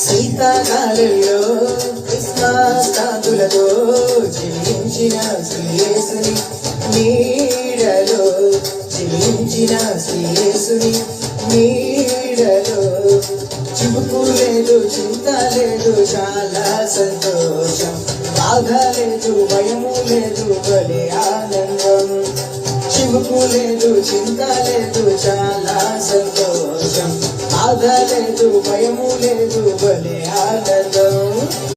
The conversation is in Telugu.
శీతాకాలంలో క్రిస్మస్ కాంతులతో జీవించిన శ్రీయేసుని నీడలో జీవించిన శ్రీయేసుని నీడలో చివుకు లేదు, చింత లేదు, చాలా సంతోషం. బాధ లేదు, భయము లేదు, భలే ఆనందం. చివుకు లేదు, చింత లేదు, చాలా సంతోషం. బాధ లేదు, భయము లేదు, భలే ఆనందం.